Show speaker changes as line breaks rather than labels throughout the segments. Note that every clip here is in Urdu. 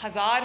1000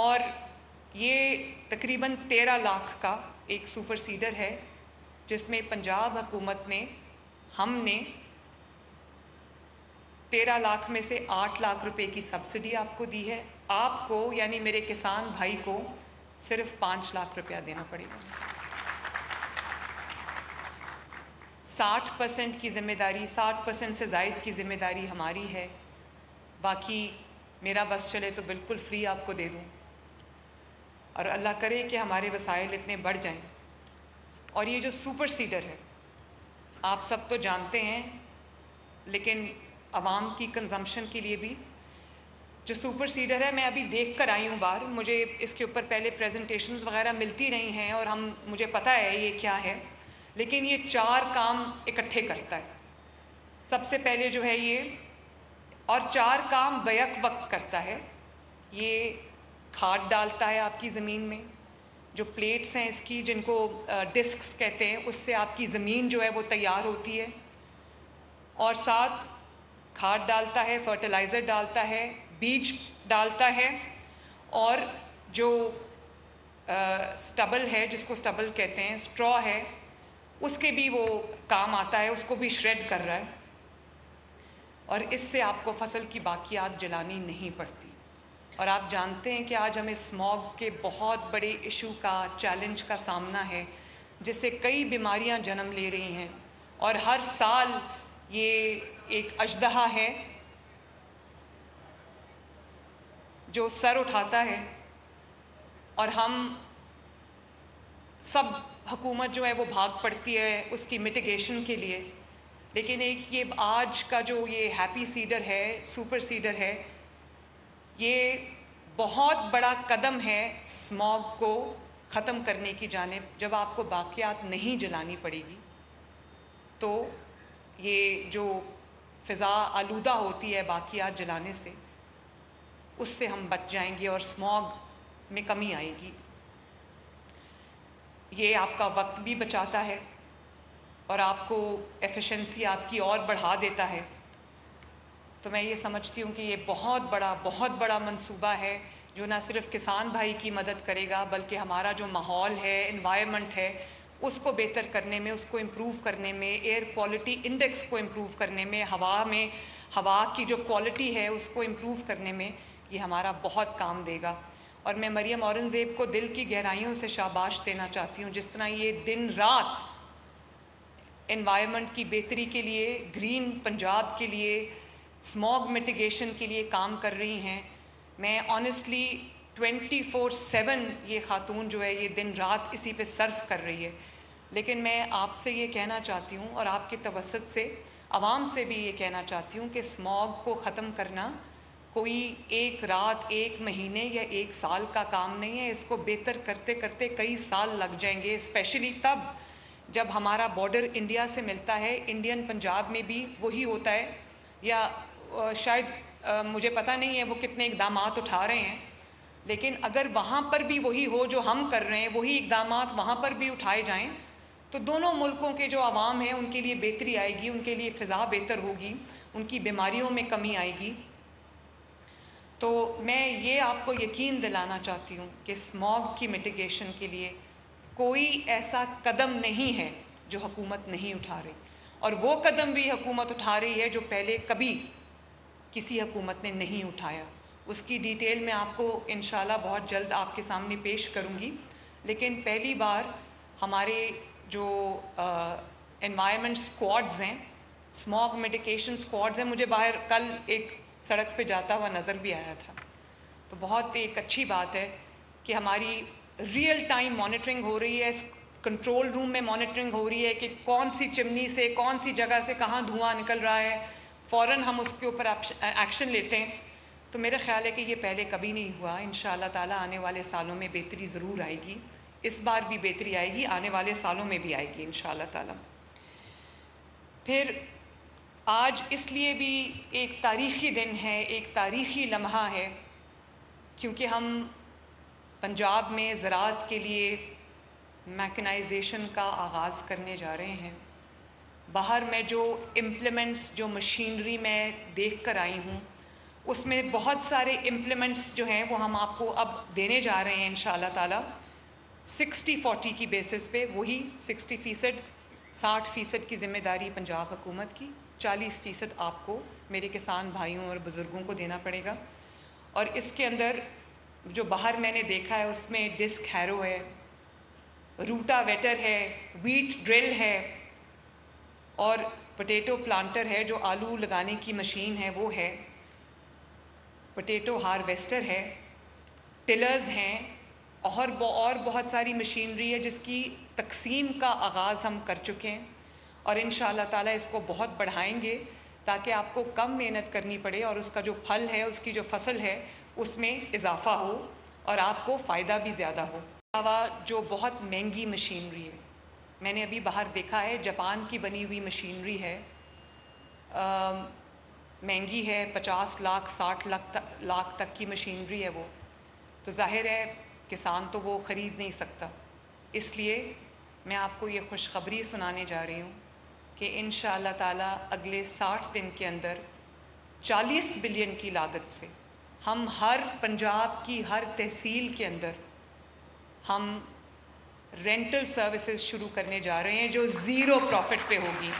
اور یہ تقریباً 13 لاکھ کا ایک سپر سیڈر ہے جس میں پنجاب حکومت نے ہم نے 13 لاکھ میں سے 8 لاکھ روپے کی سبسڈی آپ کو دی ہے. آپ کو یعنی میرے کسان بھائی کو صرف 5 لاکھ روپیہ دینا پڑے گا. 60% کی ذمہ داری 60% سے زائد کی ذمہ داری ہماری ہے. باقی میرا بس چلے تو بالکل فری آپ کو دے دوں اور اللہ کرے کہ ہمارے وسائل اتنے بڑھ جائیں. اور یہ جو سپر سیڈر ہے آپ سب تو جانتے ہیں لیکن عوام کی کنزمپشن کے لیے بھی جو سپر سیڈر ہے میں ابھی دیکھ کر آئی ہوں باہر. مجھے اس کے اوپر پہلے پریزنٹیشنز وغیرہ ملتی رہی ہیں اور مجھے پتہ ہے یہ کیا ہے لیکن یہ 4 کام اکٹھے کرتا ہے. سب سے پہلے جو ہے یہ اور 4 کام بیک وقت کرتا ہے. یہ کھاد ڈالتا ہے آپ کی زمین میں. جو پلیٹس ہیں اس کی جن کو ڈسکس کہتے ہیں اس سے آپ کی زمین جو ہے وہ تیار ہوتی ہے. اور ساتھ کھاد ڈالتا ہے فرٹیلائزر ڈالتا ہے بیج ڈالتا ہے اور جو سٹبل ہے جس کو سٹبل کہتے ہیں اسٹرا ہے اس کے بھی وہ کام آتا ہے. اس کو بھی شریڈ کر رہا ہے اور اس سے آپ کو فصل کی باقیات جلانی نہیں پڑتی. اور آپ جانتے ہیں کہ آج ہمیں اسموگ کے بہت بڑے ایشو کا چیلنج کا سامنا ہے جس سے کئی بیماریاں جنم لے رہی ہیں اور ہر سال یہ ایک اژدہا ہے جو سر اٹھاتا ہے اور ہم سب حکومت جو ہے وہ بھاگ پڑتی ہے اس کی میٹیگیشن کے لیے. لیکن ایک یہ آج کا جو یہ ہیپی سیڈر ہے سپر سیڈر ہے یہ بہت بڑا قدم ہے اسموگ کو ختم کرنے کی جانب. جب آپ کو باقیات نہیں جلانی پڑے گی تو یہ جو فضا آلودہ ہوتی ہے باقیات جلانے سے اس سے ہم بچ جائیں گے اور اسموگ میں کمی آئے گی. یہ آپ کا وقت بھی بچاتا ہے اور آپ کو ایفیشنسی آپ کی اور بڑھا دیتا ہے. تو میں یہ سمجھتی ہوں کہ یہ بہت بڑا منصوبہ ہے جو نہ صرف کسان بھائی کی مدد کرے گا بلکہ ہمارا جو ماحول ہے انوائرمنٹ ہے اس کو بہتر کرنے میں اس کو امپروو کرنے میں ایئر کوالٹی انڈیکس کو امپروو کرنے میں ہوا کی جو کوالٹی ہے اس کو امپروو کرنے میں یہ ہمارا بہت کام دے گا. اور میں مریم اورنگزیب کو دل کی گہرائیوں سے شاباش دینا چاہتی ہوں جس طرح یہ دن رات انوائرمنٹ کی بہتری کے لیے گرین پنجاب کے لیے اسموگ میٹیگیشن کے لیے کام کر رہی ہیں. میں آنیسٹلی 24/7 یہ خاتون جو ہے یہ دن رات اسی پہ صرف کر رہی ہے. لیکن میں آپ سے یہ کہنا چاہتی ہوں اور آپ کے توسط سے عوام سے بھی یہ کہنا چاہتی ہوں کہ اسموگ کو ختم کرنا کوئی ایک رات ایک مہینے یا ایک سال کا کام نہیں ہے. اس کو بہتر کرتے کرتے کئی سال لگ جائیں گے اسپیشلی تب جب ہمارا بارڈر انڈیا سے ملتا ہے. انڈین پنجاب میں بھی وہی ہوتا ہے یا شاید مجھے پتہ نہیں ہے وہ کتنے اقدامات اٹھا رہے ہیں لیکن اگر وہاں پر بھی وہی ہو جو ہم کر رہے ہیں وہی اقدامات وہاں پر بھی اٹھائے جائیں تو دونوں ملکوں کے جو عوام ہیں ان کے لیے بہتری آئے گی, ان کے لیے فضا بہتر ہوگی, ان کی بیماریوں میں کمی آئے گی. تو میں یہ آپ کو یقین دلانا چاہتی ہوں کہ اسموگ کی میٹیگیشن کے لیے کوئی ایسا قدم نہیں ہے جو حکومت نہیں اٹھا رہی اور وہ قدم بھی حکومت اٹھا رہی ہے جو پہلے کبھی کسی حکومت نے نہیں اٹھایا. اس کی ڈیٹیل میں آپ کو انشاءاللہ بہت جلد آپ کے سامنے پیش کروں گی. لیکن پہلی بار ہمارے جو انوائرمنٹ سکواڈز ہیں اسموگ میٹیگیشن سکواڈز ہیں مجھے باہر کل ایک سڑک پہ جاتا ہوا نظر بھی آیا تھا. تو بہت ایک اچھی بات ہے کہ ہماری ریئل ٹائم مانیٹرنگ ہو رہی ہے, کنٹرول روم میں مانیٹرنگ ہو رہی ہے کہ کون سی چمنی سے کون سی جگہ سے کہاں دھواں نکل رہا ہے, فوراً ہم اس کے اوپر ایکشن لیتے ہیں. تو میرا خیال ہے کہ یہ پہلے کبھی نہیں ہوا. انشاءاللہ تعالیٰ آنے والے سالوں میں بہتری ضرور آئے گی. اس بار بھی بہتری آئے گی, آنے والے سالوں میں بھی آئے گی انشاءاللہ تعالیٰ. پھر آج اس لیے بھی ایک تاریخی دن ہے, ایک تاریخی لمحہ ہے کیونکہ ہم پنجاب میں زراعت کے لیے میکنائزیشن کا آغاز کرنے جا رہے ہیں. باہر میں جو امپلیمنٹس جو مشینری میں دیکھ کر آئی ہوں اس میں بہت سارے امپلیمنٹس جو ہیں وہ ہم آپ کو اب دینے جا رہے ہیں انشاءاللہ تعالیٰ 60-40 کی بیسس پہ. وہی 60% کی ذمہ داری پنجاب حکومت کی, 40% آپ کو میرے کسان بھائیوں اور بزرگوں کو دینا پڑے گا. اور اس کے اندر جو باہر میں نے دیکھا ہے اس میں ڈسک ہیرو ہے, روٹا ویٹر ہے, ویٹ ڈرل ہے, اور پوٹیٹو پلانٹر ہے جو آلو لگانے کی مشین ہے وہ ہے, پوٹیٹو ہارویسٹر ہے, ٹلرز ہیں, اور بہت ساری مشینری ہے جس کی تقسیم کا آغاز ہم کر چکے ہیں. اور انشاءاللہ تعالیٰ اس کو بہت بڑھائیں گے تاکہ آپ کو کم محنت کرنی پڑے اور اس کا جو پھل ہے, اس کی جو فصل ہے اس میں اضافہ ہو اور آپ کو فائدہ بھی زیادہ ہو. علاوہ جو بہت مہنگی مشینری ہے, میں نے ابھی باہر دیکھا ہے جاپان کی بنی ہوئی مشینری ہے, مہنگی ہے, 50 لاکھ 60 لاکھ تک کی مشینری ہے وہ. تو ظاہر ہے کسان تو وہ خرید نہیں سکتا. اس لیے میں آپ کو یہ خوشخبری سنانے جا رہی ہوں کہ انشاءاللہ تعالیٰ اگلے 60 دن کے اندر 40 بلین کی لاگت سے ہم ہر پنجاب کی ہر تحصیل کے اندر ہم رینٹل سروسز شروع کرنے جا رہے ہیں جو 0 پروفٹ پہ ہوگی.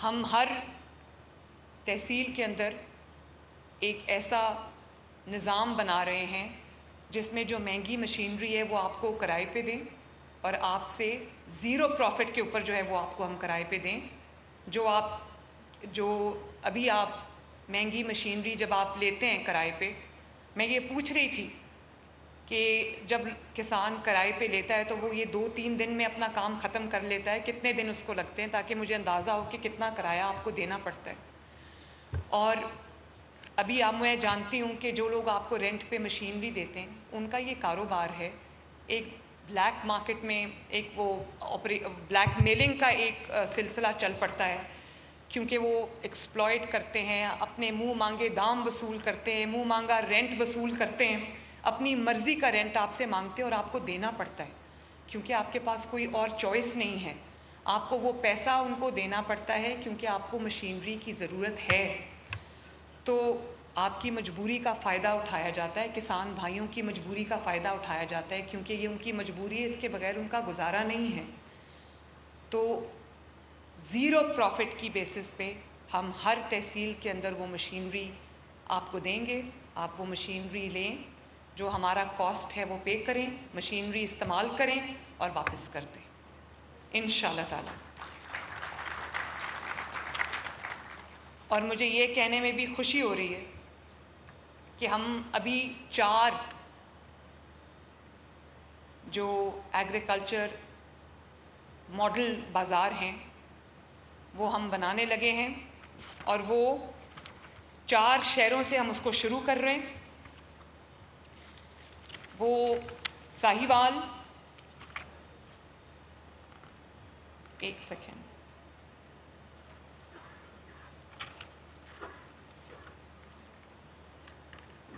ہم ہر تحصیل کے اندر ایک ایسا نظام بنا رہے ہیں جس میں جو مہنگی مشینری ہے وہ آپ کو کرائے پہ دیں اور آپ سے 0 پروفٹ کے اوپر جو ہے وہ آپ کو ہم کرائے پہ دیں. جو ابھی آپ مہنگی مشینری جب آپ لیتے ہیں کرائے پہ, میں یہ پوچھ رہی تھی کہ جب کسان کرائے پہ لیتا ہے تو وہ یہ 2-3 دن میں اپنا کام ختم کر لیتا ہے, کتنے دن اس کو لگتے ہیں, تاکہ مجھے اندازہ ہو کہ کتنا کرایہ آپ کو دینا پڑتا ہے. اور ابھی میں جانتی ہوں کہ جو لوگ آپ کو رینٹ پہ مشینری دیتے ہیں ان کا یہ کاروبار ہے, ایک بلیک مارکیٹ میں ایک وہ بلیک میلنگ کا ایک سلسلہ چل پڑتا ہے, کیونکہ وہ ایکسپلائٹ کرتے ہیں, اپنے منہ مانگے دام وصول کرتے ہیں, منہ مانگا رینٹ وصول کرتے ہیں, اپنی مرضی کا رینٹ آپ سے مانگتے ہیں اور آپ کو دینا پڑتا ہے کیونکہ آپ کے پاس کوئی اور چوائس نہیں ہے. آپ کو وہ پیسہ ان کو دینا پڑتا ہے کیونکہ آپ کو مشینری کی ضرورت ہے. تو آپ کی مجبوری کا فائدہ اٹھایا جاتا ہے, کسان بھائیوں کی مجبوری کا فائدہ اٹھایا جاتا ہے کیونکہ یہ ان کی مجبوری ہے, اس کے بغیر ان کا گزارا نہیں ہے. تو 0 پروفٹ کی بیسس پہ ہم ہر تحصیل کے اندر وہ مشینری آپ کو دیں گے. آپ وہ مشینری لیں, جو ہمارا کاسٹ ہے وہ پے کریں, مشینری استعمال کریں اور واپس کر دیں انشاءاللہ تعالی. اور مجھے یہ کہنے میں بھی خوشی ہو رہی ہے کہ ہم ابھی 4 جو ایگریکلچر ماڈل بازار ہیں وہ ہم بنانے لگے ہیں, اور وہ 4 شہروں سے ہم اس کو شروع کر رہے ہیں. وہ ساہیوال, ایک سیکنڈ,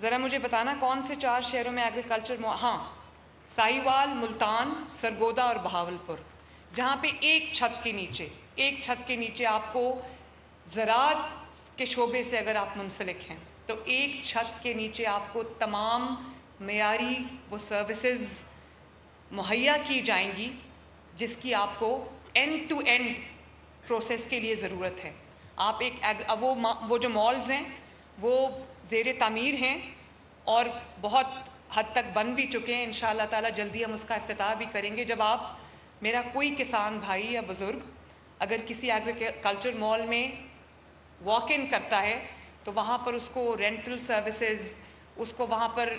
ذرا مجھے بتانا کون سے 4 شہروں میں ایگریکلچر, ہاں ساہیوال, ملتان, سرگودا اور بہاولپور, جہاں پہ ایک چھت کے نیچے آپ کو زراعت کے شعبے سے اگر آپ منسلک ہیں تو ایک چھت کے نیچے آپ کو تمام معیاری وہ سروسز مہیا کی جائیں گی جس کی آپ کو اینڈ ٹو اینڈ پروسیس کے لیے ضرورت ہے. آپ وہ جو مالز ہیں وہ زیر تعمیر ہیں اور بہت حد تک بن بھی چکے ہیں. انشاءاللہ تعالیٰ جلدی ہم اس کا افتتاح بھی کریں گے. جب میرا کوئی کسان بھائی یا بزرگ اگر کسی ایگریکلچر مال میں واک ان کرتا ہے تو وہاں پر اس کو رینٹل سروسز, اس کو وہاں پر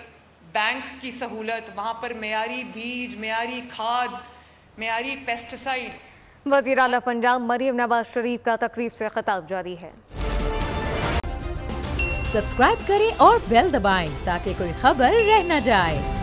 بینک کی سہولت, وہاں پر معیاری بیج, معیاری کھاد, معیاری پیسٹیسائڈ.
وزیر اعلیٰ پنجاب مریم نواز شریف کا تقریب سے خطاب جاری ہے.
سبسکرائب کریں اور بیل دبائیں تاکہ کوئی خبر رہ نہ جائے.